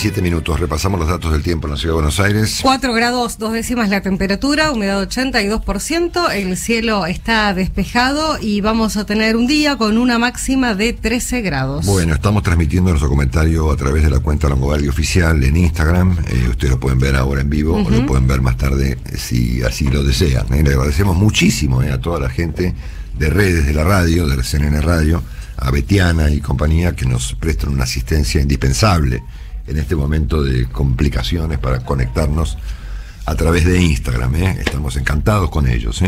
7 minutos. Repasamos los datos del tiempo en la ciudad de Buenos Aires. 4 grados 2 décimas la temperatura, humedad 82%, el cielo está despejado y vamos a tener un día con una máxima de 13 grados. Bueno, estamos transmitiendo nuestro comentario a través de la cuenta Longobardi Oficial en Instagram. Ustedes lo pueden ver ahora en vivo o lo pueden ver más tarde si así lo desean. Le agradecemos muchísimo a toda la gente de redes de la radio, de CNN Radio, a Betiana y compañía, que nos prestan una asistencia indispensable en este momento de complicaciones para conectarnos a través de Instagram. Estamos encantados con ellos.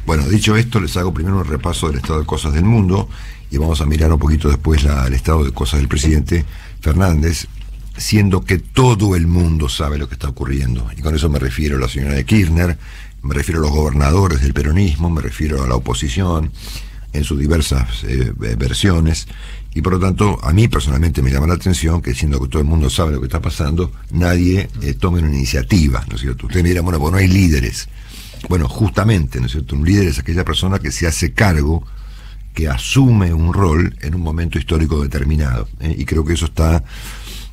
Bueno, dicho esto, les hago primero un repaso del estado de cosas del mundo y vamos a mirar un poquito después el estado de cosas del presidente Fernández, siendo que todo el mundo sabe lo que está ocurriendo. Y con eso me refiero a la señora de Kirchner, me refiero a los gobernadores del peronismo, me refiero a la oposición en sus diversas versiones, y por lo tanto a mí personalmente me llama la atención que, siendo que todo el mundo sabe lo que está pasando, nadie tome una iniciativa, ¿no es cierto? Ustedes me dirán, bueno, pues no hay líderes. Bueno, justamente, ¿no es cierto? Un líder es aquella persona que se hace cargo, que asume un rol en un momento histórico determinado, y creo que eso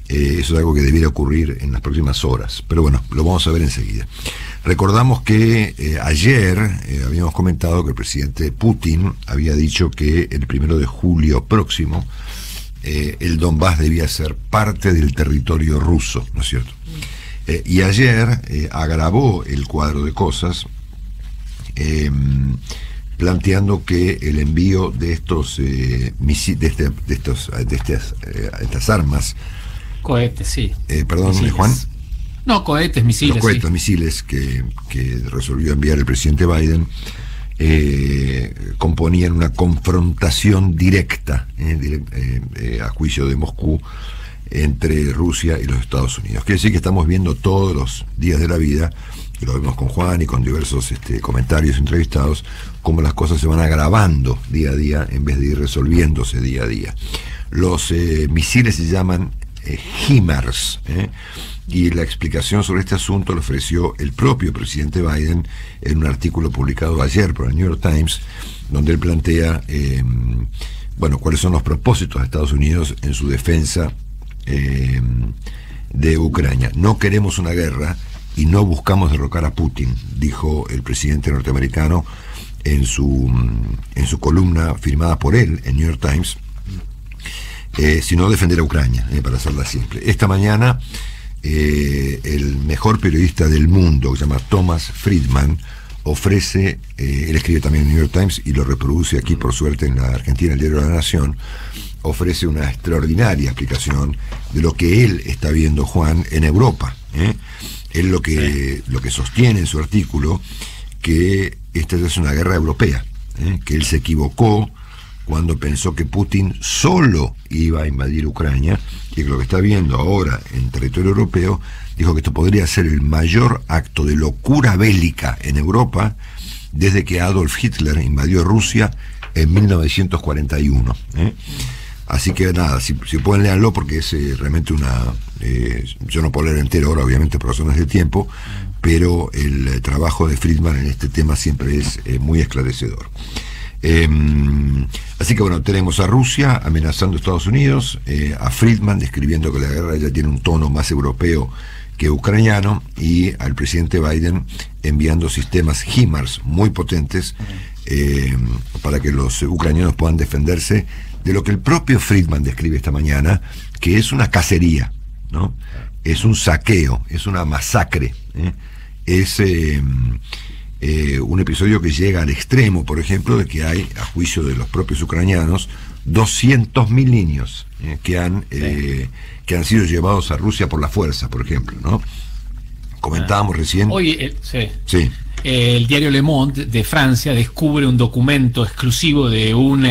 es algo que debiera ocurrir en las próximas horas, pero bueno, lo vamos a ver enseguida. Recordamos que ayer habíamos comentado que el presidente Putin había dicho que el 1 de julio próximo el Donbass debía ser parte del territorio ruso, ¿no es cierto? Y ayer agravó el cuadro de cosas planteando que el envío de estos misiles, de estas armas, cohetes, sí. Perdón, misiles. Juan. No, cohetes, misiles. Los cohetes, sí. Que resolvió enviar el presidente Biden componían una confrontación directa, a juicio de Moscú, entre Rusia y los Estados Unidos. Quiere decir que estamos viendo todos los días de la vida, que lo vemos con Juan y con diversos comentarios entrevistados, cómo las cosas se van agravando día a día en vez de ir resolviéndose día a día. Los misiles se llaman HIMARS, y la explicación sobre este asunto lo ofreció el propio presidente Biden en un artículo publicado ayer por el New York Times, donde él plantea cuáles son los propósitos de Estados Unidos en su defensa de Ucrania. No queremos una guerra y no buscamos derrocar a Putin, dijo el presidente norteamericano en su columna firmada por él en New York Times, sino defender a Ucrania, para hacerla simple. Esta mañana el mejor periodista del mundo, que se llama Thomas Friedman, ofrece, él escribe también en el New York Times y lo reproduce aquí por suerte en la Argentina, el diario de la Nación, ofrece una extraordinaria explicación de lo que él está viendo, Juan, en Europa. Él lo que sostiene en su artículo, que esta es una guerra europea, que él se equivocó cuando pensó que Putin solo iba a invadir Ucrania, y que lo que está viendo ahora en territorio europeo, dijo que esto podría ser el mayor acto de locura bélica en Europa desde que Adolf Hitler invadió Rusia en 1941. Así que nada, si pueden leerlo, porque es realmente yo no puedo leer entero ahora, obviamente por razones de tiempo, pero el trabajo de Friedman en este tema siempre es muy esclarecedor. Así que bueno, tenemos a Rusia amenazando a Estados Unidos, a Friedman describiendo que la guerra ya tiene un tono más europeo que ucraniano, y al presidente Biden enviando sistemas HIMARS muy potentes para que los ucranianos puedan defenderse de lo que el propio Friedman describe esta mañana, que es una cacería, ¿no? Es un saqueo, es una masacre, es un episodio que llega al extremo, por ejemplo, de que hay, a juicio de los propios ucranianos, 200.000 niños que han sido llevados a Rusia por la fuerza, por ejemplo, ¿no? Comentábamos recién. Oye, el diario Le Monde de Francia descubre un documento exclusivo de un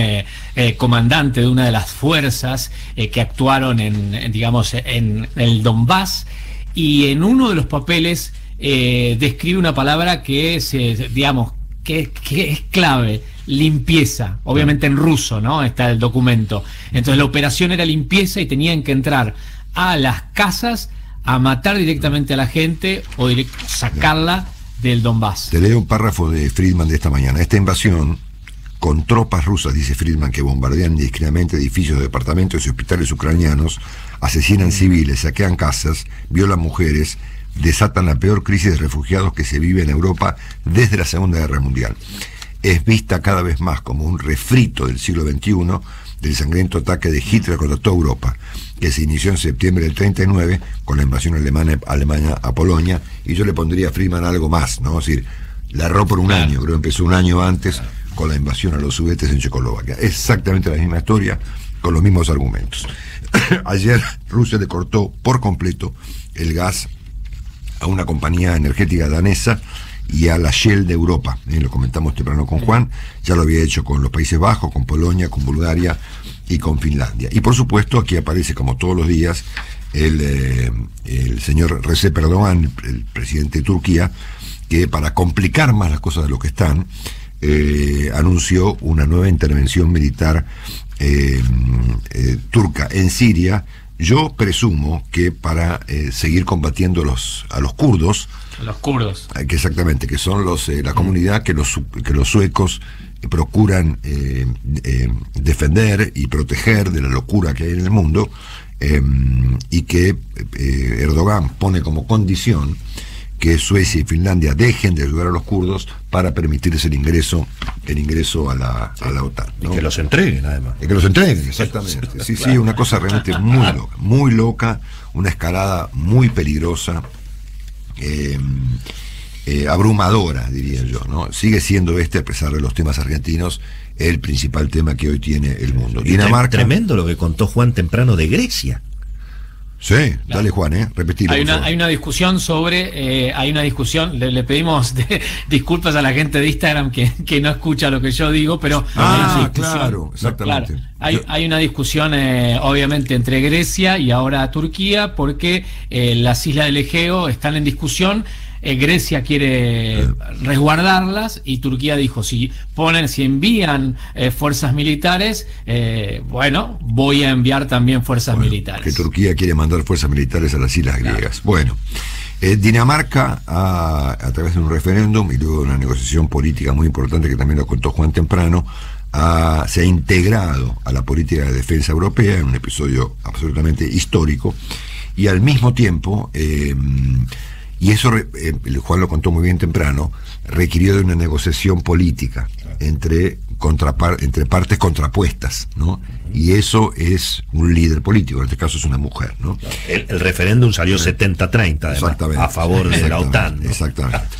comandante de una de las fuerzas que actuaron en el Donbass, y en uno de los papeles describe una palabra que es, que es clave: limpieza. Obviamente en ruso, ¿no? Está el documento. Entonces la operación era limpieza y tenían que entrar a las casas a matar directamente a la gente o sacarla del Donbass. Te leo un párrafo de Friedman de esta mañana. Esta invasión con tropas rusas, dice Friedman, que bombardean indiscriminadamente edificios de departamentos y hospitales ucranianos, asesinan civiles, saquean casas, violan mujeres, desatan la peor crisis de refugiados que se vive en Europa desde la Segunda Guerra Mundial. Es vista cada vez más como un refrito del siglo XXI, del sangriento ataque de Hitler contra toda Europa, que se inició en septiembre del 39 con la invasión alemana a Polonia, y yo le pondría a Friedman algo más, ¿no? Es decir, la erró por un año, creo que empezó un año antes con la invasión a los Sudetes en Checoslovaquia. Exactamente la misma historia, con los mismos argumentos. Ayer Rusia le cortó por completo el gas a una compañía energética danesa y a la Shell de Europa. Lo comentamos temprano con Juan, ya lo había hecho con los Países Bajos, con Polonia, con Bulgaria y con Finlandia. Y por supuesto aquí aparece, como todos los días, el señor Recep Erdogan, el presidente de Turquía, que para complicar más las cosas de lo que están, anunció una nueva intervención militar turca en Siria. Yo presumo que para seguir combatiendo a los kurdos. Los kurdos. Que exactamente, que son la comunidad que los suecos procuran defender y proteger de la locura que hay en el mundo, y que Erdogan pone como condición que Suecia y Finlandia dejen de ayudar a los kurdos para permitirse el ingreso a la OTAN, ¿no? Y que los entreguen, además. Y que los entreguen, exactamente. Sí, sí, una cosa realmente muy loca, una escalada muy peligrosa, abrumadora, diría yo, ¿no? Sigue siendo a pesar de los temas argentinos, el principal tema que hoy tiene el mundo. Dinamarca. Tremendo lo que contó Juan temprano de Grecia. Sí, dale Juan, repetilo. Hay una discusión sobre, le pedimos disculpas a la gente de Instagram que no escucha lo que yo digo, pero claro, exactamente. Claro, hay una discusión obviamente entre Grecia y ahora Turquía, porque las islas del Egeo están en discusión. Grecia quiere resguardarlas y Turquía dijo, si envían fuerzas militares, voy a enviar también fuerzas militares. Que Turquía quiere mandar fuerzas militares a las islas griegas. Bueno, Dinamarca, a través de un referéndum y luego de una negociación política muy importante que también lo contó Juan temprano, se ha integrado a la política de defensa europea en un episodio absolutamente histórico, y al mismo tiempo, y eso, Juan lo contó muy bien temprano, requirió de una negociación política entre partes contrapuestas, ¿no? Y eso es un líder político, en este caso es una mujer, ¿no? El referéndum salió 70-30, además, a favor de la OTAN, ¿no? Exactamente.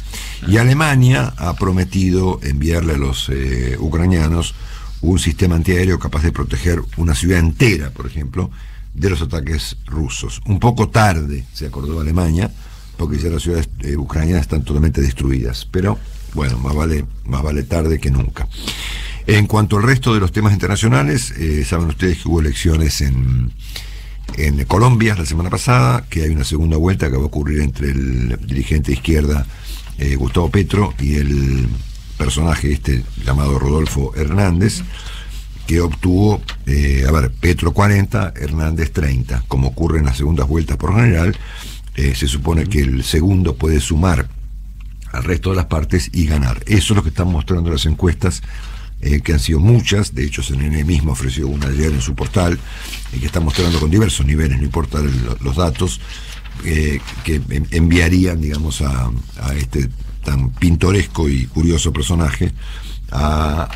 Y Alemania ha prometido enviarle a los ucranianos un sistema antiaéreo capaz de proteger una ciudad entera, por ejemplo, de los ataques rusos. Un poco tarde se acordó Alemania, porque ya las ciudades ucranianas están totalmente destruidas, pero bueno, más vale tarde que nunca. En cuanto al resto de los temas internacionales, saben ustedes que hubo elecciones en Colombia la semana pasada, que hay una segunda vuelta que va a ocurrir entre el dirigente de izquierda Gustavo Petro y el personaje llamado Rodolfo Hernández, que obtuvo, Petro 40, Hernández 30, como ocurre en las segundas vueltas por general. Se supone que el segundo puede sumar al resto de las partes y ganar. Eso es lo que están mostrando las encuestas, que han sido muchas. De hecho, CNN mismo ofreció una ayer en su portal, que está mostrando con diversos niveles, no importa los datos, que enviarían, digamos, a este tan pintoresco y curioso personaje a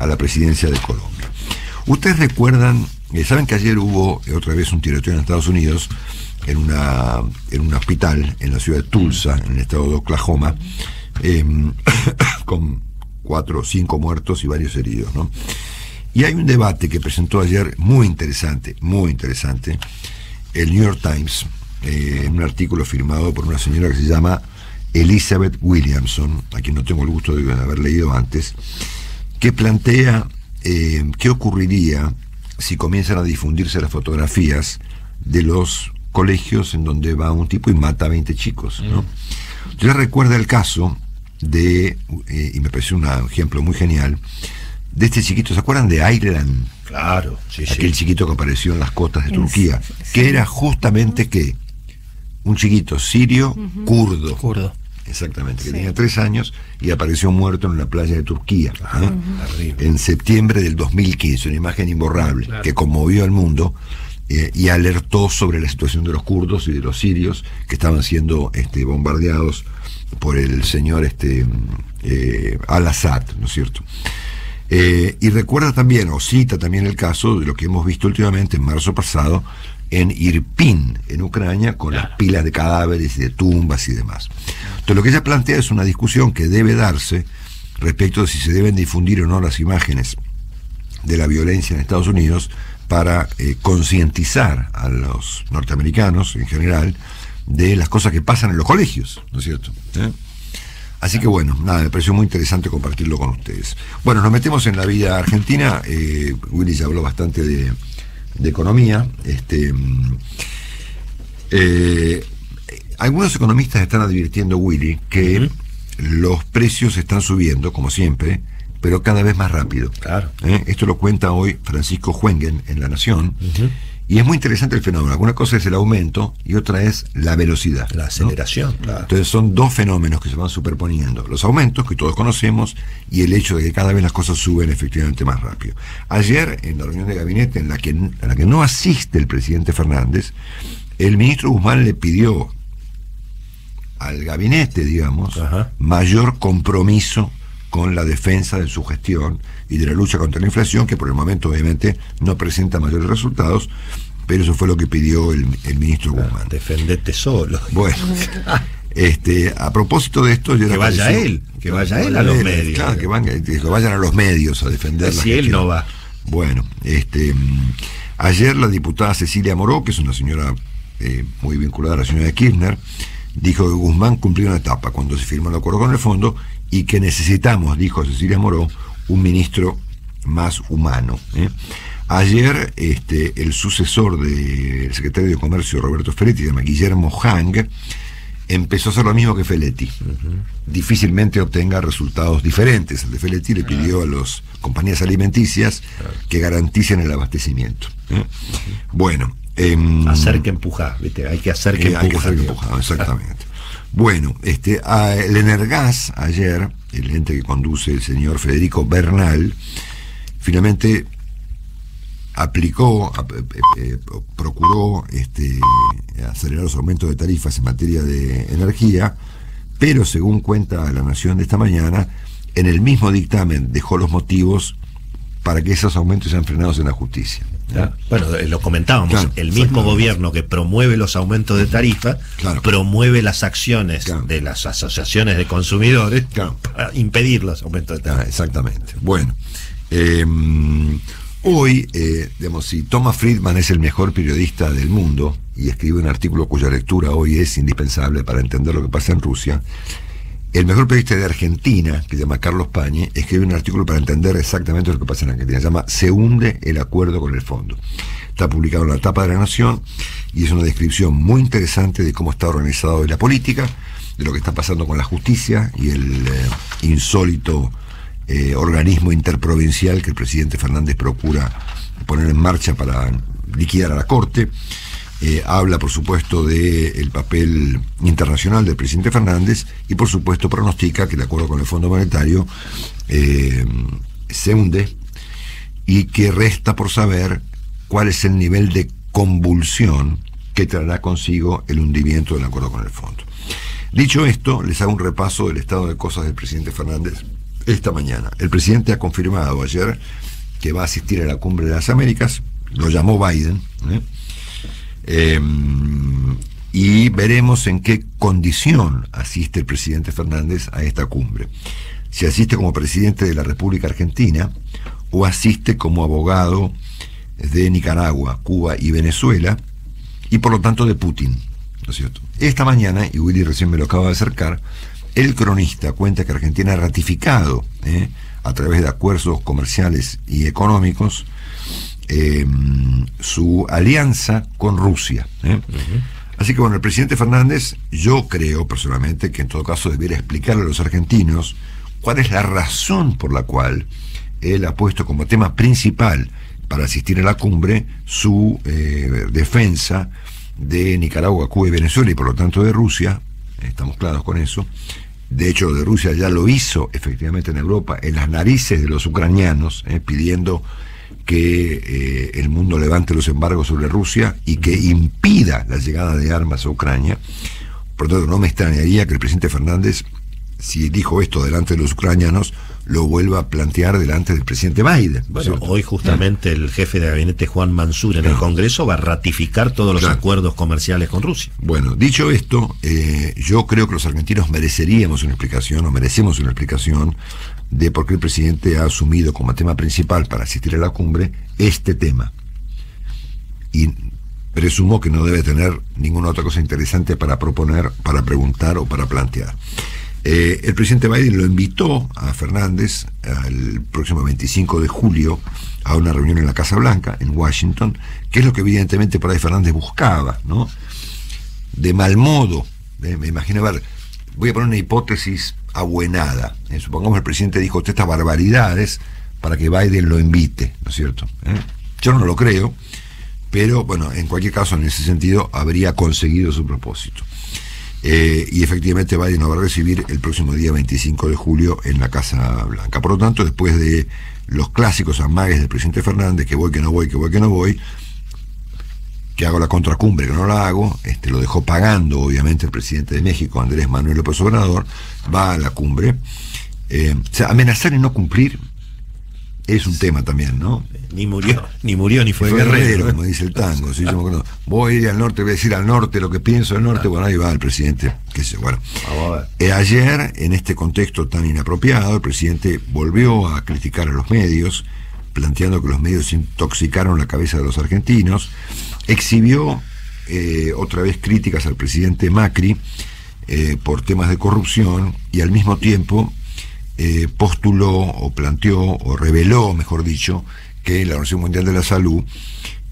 la presidencia de Colombia. Ustedes recuerdan, saben que ayer hubo otra vez un tiroteo en Estados Unidos, en un hospital en la ciudad de Tulsa, en el estado de Oklahoma, con 4 o 5 muertos y varios heridos, ¿no? Y hay un debate que presentó ayer muy interesante, el New York Times, en un artículo firmado por una señora que se llama Elizabeth Williamson, a quien no tengo el gusto de haber leído antes, que plantea qué ocurriría si comienzan a difundirse las fotografías de los colegios en donde va un tipo y mata a 20 chicos, ¿no? Yo recuerdo el caso de, y me pareció un ejemplo muy genial, de este chiquito, ¿se acuerdan de Ireland? Claro, sí, aquel chiquito que apareció en las costas de Turquía, que era justamente un chiquito sirio, kurdo, Exactamente, que tenía 3 años y apareció muerto en una playa de Turquía, en septiembre del 2015, una imagen imborrable, claro, que conmovió al mundo y alertó sobre la situación de los kurdos y de los sirios que estaban siendo bombardeados por el señor al-Assad, ¿no es cierto? Y recuerda también, o cita también el caso de lo que hemos visto últimamente en marzo pasado en Irpin, en Ucrania, con las pilas de cadáveres y de tumbas y demás. Entonces lo que ella plantea es una discusión que debe darse respecto de si se deben difundir o no las imágenes de la violencia en Estados Unidos para concientizar a los norteamericanos en general de las cosas que pasan en los colegios, ¿no es cierto? Así que bueno, nada, me pareció muy interesante compartirlo con ustedes. Bueno, nos metemos en la vida argentina. Willy ya habló bastante de economía. Algunos economistas están advirtiendo, Willy, que los precios están subiendo, como siempre, pero cada vez más rápido. Claro. Esto lo cuenta hoy Francisco Juenguen en La Nación. Y es muy interesante el fenómeno. Una cosa es el aumento y otra es la velocidad, la aceleración, ¿no? Claro. Entonces son dos fenómenos que se van superponiendo. Los aumentos, que todos conocemos, y el hecho de que cada vez las cosas suben efectivamente más rápido. Ayer, en la reunión de gabinete a la que no asiste el presidente Fernández, el ministro Guzmán le pidió al gabinete, digamos, mayor compromiso con la defensa de su gestión y de la lucha contra la inflación, que por el momento obviamente no presenta mayores resultados, pero eso fue lo que pidió el ministro Guzmán. Defendete solo. Bueno, a propósito de esto, que vaya él a los medios. Claro, que vayan a los medios a defender. Si él no va. Bueno, ayer la diputada Cecilia Moró, que es una señora muy vinculada a la señora de Kirchner, dijo que Guzmán cumplió una etapa cuando se firmó el acuerdo con el fondo y que necesitamos, dijo Cecilia Moró, un ministro más humano. Ayer el sucesor del secretario de Comercio Roberto Feletti, se llama Guillermo Hang, empezó a hacer lo mismo que Feletti. Difícilmente obtenga resultados diferentes. El de Feletti le pidió a las compañías alimenticias que garanticen el abastecimiento. Bueno, hacer que empujar, ¿viste? Hay que hacer que empujar. Exactamente. Bueno, el Energas ayer, el ente que conduce el señor Federico Bernal, finalmente procuró acelerar los aumentos de tarifas en materia de energía, pero según cuenta La Nación de esta mañana, en el mismo dictamen dejó los motivos para que esos aumentos sean frenados en la justicia. Bueno, lo comentábamos, claro, el mismo gobierno que promueve los aumentos de tarifa, promueve las acciones de las asociaciones de consumidores para impedir los aumentos de tarifa. Exactamente. Bueno, hoy, digamos, si Thomas Friedman es el mejor periodista del mundo y escribe un artículo cuya lectura hoy es indispensable para entender lo que pasa en Rusia, el mejor periodista de Argentina, que se llama Carlos Pañi, escribe un artículo para entender exactamente lo que pasa en Argentina. Se llama "Se hunde el acuerdo con el fondo". Está publicado en la tapa de La Nación y es una descripción muy interesante de cómo está organizado hoy la política, de lo que está pasando con la justicia y el insólito organismo interprovincial que el presidente Fernández procura poner en marcha para liquidar a la Corte. Habla, por supuesto, del papel internacional del presidente Fernández y, por supuesto, pronostica que el acuerdo con el Fondo Monetario se hunde y que resta por saber cuál es el nivel de convulsión que traerá consigo el hundimiento del acuerdo con el Fondo. Dicho esto, les hago un repaso del estado de cosas del presidente Fernández esta mañana. El presidente ha confirmado ayer que va a asistir a la Cumbre de las Américas, lo llamó Biden, y veremos en qué condición asiste el presidente Fernández a esta cumbre. Si asiste como presidente de la República Argentina o asiste como abogado de Nicaragua, Cuba y Venezuela, y por lo tanto de Putin, ¿no es cierto? Esta mañana, y Willy recién me lo acaba de acercar, el cronista cuenta que Argentina ha ratificado, a través de acuerdos comerciales y económicos, su alianza con Rusia. Así que bueno, el presidente Fernández, yo creo personalmente que en todo caso debiera explicarle a los argentinos cuál es la razón por la cual él ha puesto como tema principal para asistir a la cumbre su defensa de Nicaragua, Cuba y Venezuela, y por lo tanto de Rusia, estamos claros con eso. De hecho, de Rusia ya lo hizo efectivamente en Europa, en las narices de los ucranianos, pidiendo que el mundo levante los embargos sobre Rusia y que impida la llegada de armas a Ucrania. Por lo tanto, no me extrañaría que el presidente Fernández, si dijo esto delante de los ucranianos, lo vuelva a plantear delante del presidente Biden. Bueno, hoy justamente el jefe de gabinete Juan Mansur en el Congreso va a ratificar todos los acuerdos comerciales con Rusia. Bueno, dicho esto, yo creo que los argentinos merecemos una explicación de por qué el presidente ha asumido como tema principal para asistir a la cumbre este tema. Y presumo que no debe tener ninguna otra cosa interesante para proponer, para preguntar o para plantear. El presidente Biden lo invitó a Fernández el próximo 25 de julio a una reunión en la Casa Blanca, en Washington, que es lo que evidentemente por ahí Fernández buscaba, ¿no? De mal modo, me imagino, a ver, voy a poner una hipótesis abuenada. Supongamos que el presidente dijo estas barbaridades para que Biden lo invite, ¿no es cierto? Yo no lo creo, pero bueno, en cualquier caso, en ese sentido, habría conseguido su propósito. Y efectivamente Biden lo va a recibir el próximo día 25 de julio en la Casa Blanca. Por lo tanto, después de los clásicos amagues del presidente Fernández, que voy, que no voy, que voy, que no voy, que hago la contracumbre, que no la hago, lo dejó pagando obviamente el presidente de México, Andrés Manuel López Obrador, va a la cumbre. O sea, amenazar y no cumplir es un tema también, ¿no? Ni murió ni fue guerrero, como dice el tango. ¿Sí? Voy a ir al norte, voy a decir al norte lo que pienso del norte. Bueno, ahí va el presidente. Bueno, ayer, en este contexto tan inapropiado, el presidente volvió a criticar a los medios, planteando que los medios intoxicaron la cabeza de los argentinos. Exhibió otra vez críticas al presidente Macri por temas de corrupción, y al mismo tiempo postuló o planteó o reveló, mejor dicho, que la Organización Mundial de la Salud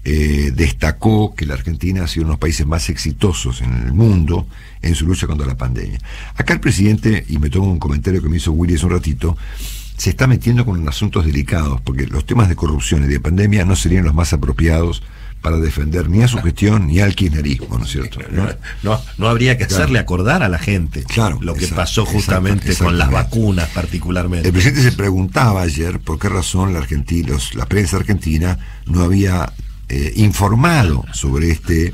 destacó que la Argentina ha sido uno de los países más exitosos en el mundo en su lucha contra la pandemia. Acá el presidente, y me tomo un comentario que me hizo Willy hace un ratito, se está metiendo con asuntos delicados, porque los temas de corrupción y de pandemia no serían los más apropiados para defender ni a su gestión ni al kirchnerismo, ¿no es cierto? No habría que hacerle acordar a la gente lo que pasó justamente con las vacunas particularmente. El presidente se preguntaba ayer por qué razón la prensa argentina no había informado sobre este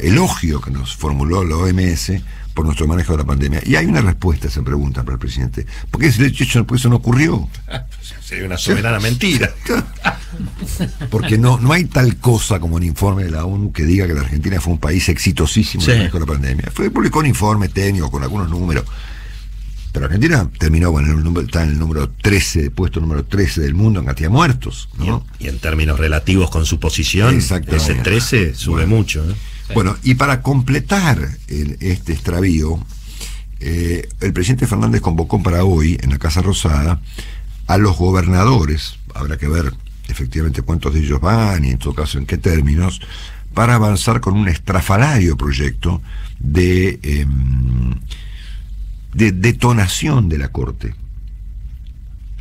elogio que nos formuló la OMS por nuestro manejo de la pandemia. Y hay una respuesta a esa pregunta para el presidente. ¿Por qué eso no ocurrió? Sería una soberana mentira. Porque no hay tal cosa como un informe de la ONU que diga que la Argentina fue un país exitosísimo en el manejo de la pandemia. Publicó un informe técnico con algunos números. Pero Argentina terminó está en el número 13, puesto número 13 del mundo en cantidad de muertos, ¿no? Y en términos relativos con su posición, ese 13 sube mucho, ¿no? Bueno, y para completar este extravío, el presidente Fernández convocó para hoy, en la Casa Rosada, a los gobernadores, habrá que ver efectivamente cuántos de ellos van y en todo caso en qué términos, para avanzar con un estrafalario proyecto de detonación de la Corte,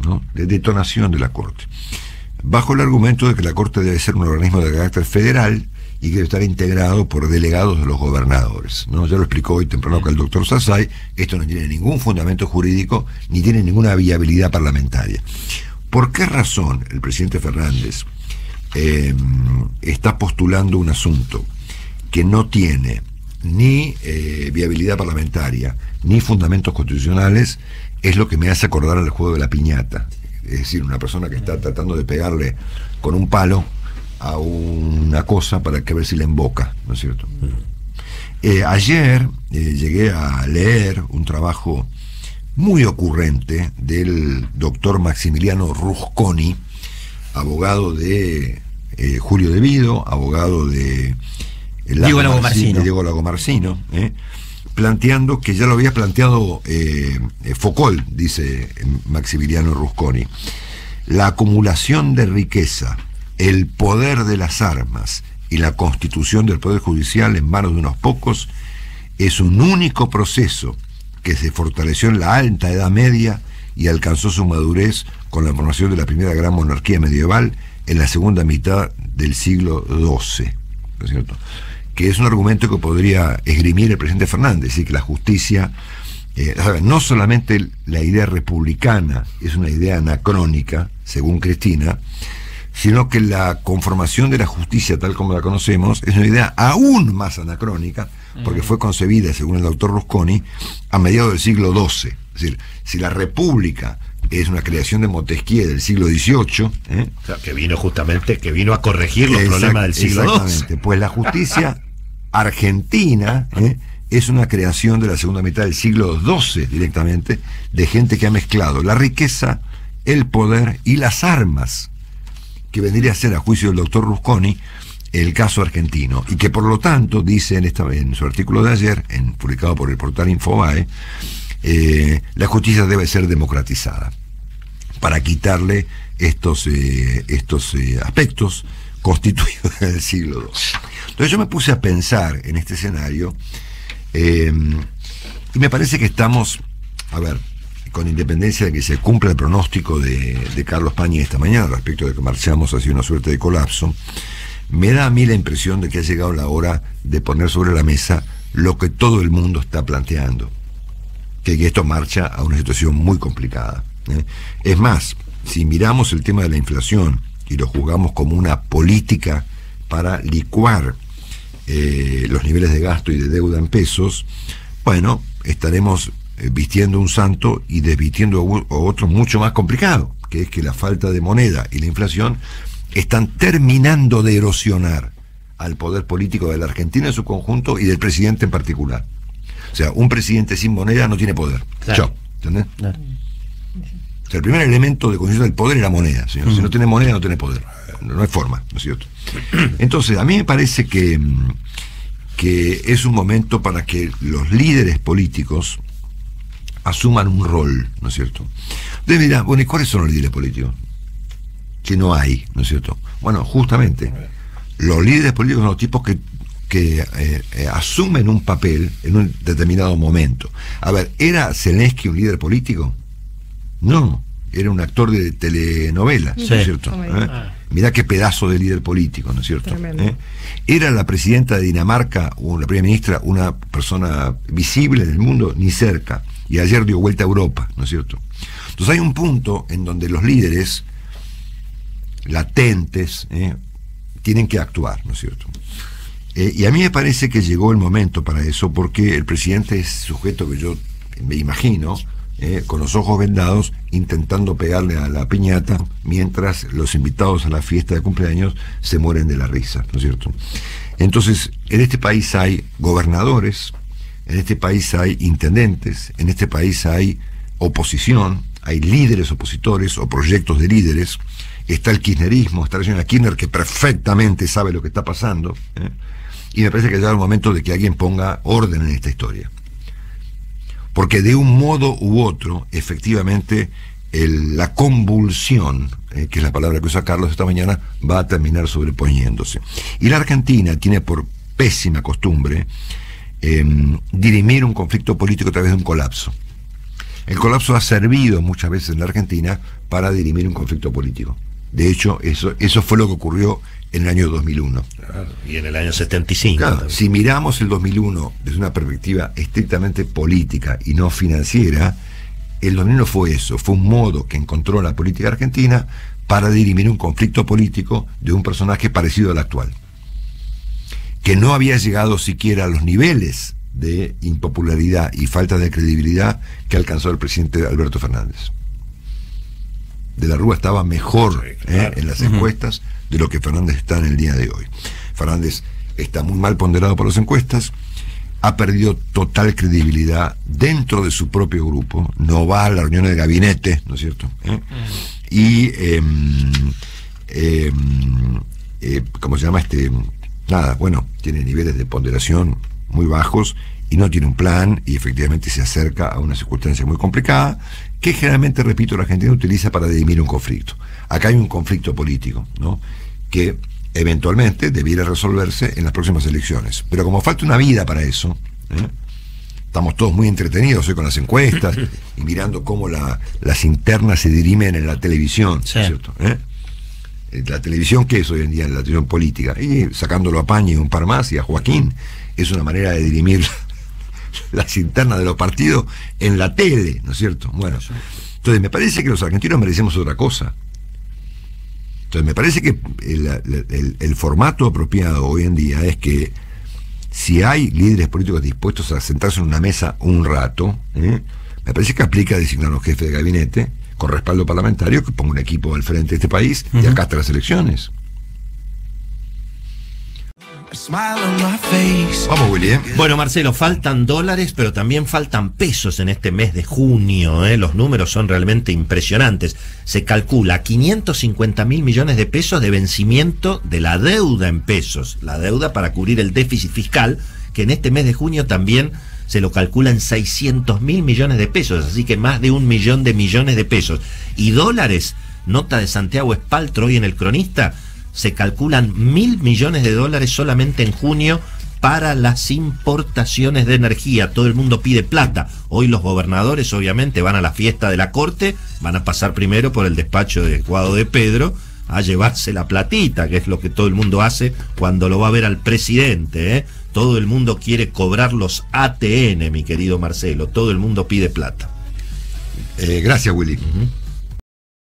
¿no? De detonación de la Corte, bajo el argumento de que la Corte debe ser un organismo de carácter federal y que debe estar integrado por delegados de los gobernadores, ¿no? Ya lo explicó hoy temprano que el doctor Sassay, esto no tiene ningún fundamento jurídico ni tiene ninguna viabilidad parlamentaria. ¿Por qué razón el presidente Fernández está postulando un asunto que no tiene ni viabilidad parlamentaria ni fundamentos constitucionales? Es lo que me hace acordar al juego de la piñata, es decir, una persona que está tratando de pegarle con un palo a una cosa para que ver si le emboca, ¿no es cierto? Ayer llegué a leer un trabajo muy ocurrente del doctor Maximiliano Rusconi, abogado de Julio De Vido, abogado de Diego Lagomarsino, planteando que ya lo había planteado Foucault, dice Maximiliano Rusconi: la acumulación de riqueza, el poder de las armas y la constitución del Poder Judicial en manos de unos pocos es un único proceso que se fortaleció en la alta Edad Media y alcanzó su madurez con la formación de la primera gran monarquía medieval en la segunda mitad del siglo XII, ¿no es cierto? que es un argumento que podría esgrimir el presidente Fernández, es decir, que la justicia, no solamente la idea republicana es una idea anacrónica, según Cristina, sino que la conformación de la justicia tal como la conocemos es una idea aún más anacrónica, porque fue concebida, según el doctor Rusconi, a mediados del siglo XII. Es decir, si la república es una creación de Montesquieu del siglo XVIII, o sea, que vino a corregir los problemas del siglo XII. Pues la justicia argentina es una creación de la segunda mitad del siglo XII directamente, de gente que ha mezclado la riqueza, el poder y las armas, que vendría a ser, a juicio del doctor Rusconi, el caso argentino, y que por lo tanto, dice en su artículo de ayer, publicado por el portal Infobae, la justicia debe ser democratizada para quitarle estos aspectos constituidos en el siglo II. Entonces yo me puse a pensar en este escenario y me parece que estamos, con independencia de que se cumpla el pronóstico de Carlos Pañi esta mañana respecto de que marchamos hacia una suerte de colapso, me da a mí la impresión de que ha llegado la hora de poner sobre la mesa lo que todo el mundo está planteando, que esto marcha a una situación muy complicada. Es más, si miramos el tema de la inflación y lo juzgamos como una política para licuar los niveles de gasto y de deuda en pesos, bueno, estaremos vistiendo un santo y desvistiendo otro mucho más complicado, que es que la falta de moneda y la inflación están terminando de erosionar al poder político de la Argentina en su conjunto y del presidente en particular. O sea, un presidente sin moneda no tiene poder. Claro. ¿Entendés? Claro. O sea, el primer elemento de conciencia del poder es la moneda, señor. Si no tiene moneda, no tiene poder. No hay forma, ¿no es cierto? Entonces, a mí me parece que es un momento para que los líderes políticos asuman un rol, ¿no es cierto? Ustedes dirán, bueno, ¿y cuáles son los líderes políticos? Que no hay, ¿no es cierto? Bueno, justamente, los líderes políticos son los tipos que asumen un papel en un determinado momento. ¿Era Zelensky un líder político? No, era un actor de telenovela, ¿no es cierto? Mirá qué pedazo de líder político, ¿no es cierto? ¿Era la presidenta de Dinamarca o la primera ministra una persona visible en el mundo? Ni cerca. Y ayer dio vuelta a Europa, ¿no es cierto? Entonces hay un punto en donde los líderes latentes tienen que actuar, ¿no es cierto? Y a mí me parece que llegó el momento para eso, porque el presidente es sujeto que yo me imagino con los ojos vendados intentando pegarle a la piñata mientras los invitados a la fiesta de cumpleaños se mueren de la risa, ¿no es cierto? Entonces, en este país hay gobernadores, en este país hay intendentes, en este país hay oposición, hay líderes opositores o proyectos de líderes. Está el kirchnerismo, está la señora Kirchner, que perfectamente sabe lo que está pasando, y me parece que ha llegado el momento de que alguien ponga orden en esta historia. Porque de un modo u otro, efectivamente, la convulsión, que es la palabra que usa Carlos esta mañana, va a terminar sobreponiéndose. Y la Argentina tiene por pésima costumbre dirimir un conflicto político a través de un colapso. El colapso ha servido muchas veces en la Argentina para dirimir un conflicto político. De hecho, eso fue lo que ocurrió en el año 2001. Claro, y en el año 75. Claro, si miramos el 2001 desde una perspectiva estrictamente política y no financiera, el 2001 fue eso, fue un modo que encontró la política argentina para dirimir un conflicto político de un personaje parecido al actual, que no había llegado siquiera a los niveles de impopularidad y falta de credibilidad que alcanzó el presidente Alberto Fernández. De la Rúa estaba mejor en las encuestas de lo que Fernández está en el día de hoy. Fernández está muy mal ponderado por las encuestas, ha perdido total credibilidad dentro de su propio grupo, no va a las reuniones de gabinete, ¿no es cierto? Y ¿cómo se llama? Tiene niveles de ponderación muy bajos y no tiene un plan, y efectivamente se acerca a una circunstancia muy complicada que generalmente, repito, la Argentina utiliza para dirimir un conflicto. Acá hay un conflicto político, ¿no?, que eventualmente debiera resolverse en las próximas elecciones, pero como falta una vida para eso, estamos todos muy entretenidos con las encuestas y mirando cómo las internas se dirimen en la televisión, ¿cierto? La televisión, ¿qué es hoy en día en la televisión política? Y sacándolo a Pañi y un par más y a Joaquín, es una manera de dirimir las internas de los partidos en la tele, ¿no es cierto? Bueno, entonces me parece que los argentinos merecemos otra cosa. Entonces me parece que el formato apropiado hoy en día es que si hay líderes políticos dispuestos a sentarse en una mesa un rato, me parece que aplica designar a un jefe de gabinete con respaldo parlamentario que ponga un equipo al frente de este país y acá hasta las elecciones. Vamos, Willy. Bueno, Marcelo, faltan dólares, pero también faltan pesos en este mes de junio. Los números son realmente impresionantes. Se calcula 550.000 millones de pesos de vencimiento de la deuda en pesos. La deuda para cubrir el déficit fiscal, que en este mes de junio también se lo calcula en 600.000 millones de pesos. Así que más de 1 millón de millones de pesos. Y dólares, nota de Santiago Espaltro hoy en El Cronista, se calculan 1.000 millones de dólares solamente en junio para las importaciones de energía. Todo el mundo pide plata. Hoy los gobernadores obviamente van a la fiesta de la corte, van a pasar primero por el despacho de Guado de Pedro a llevarse la platita, que es lo que todo el mundo hace cuando lo va a ver al presidente. Todo el mundo quiere cobrar los ATN, mi querido Marcelo. Todo el mundo pide plata. Gracias, Willy.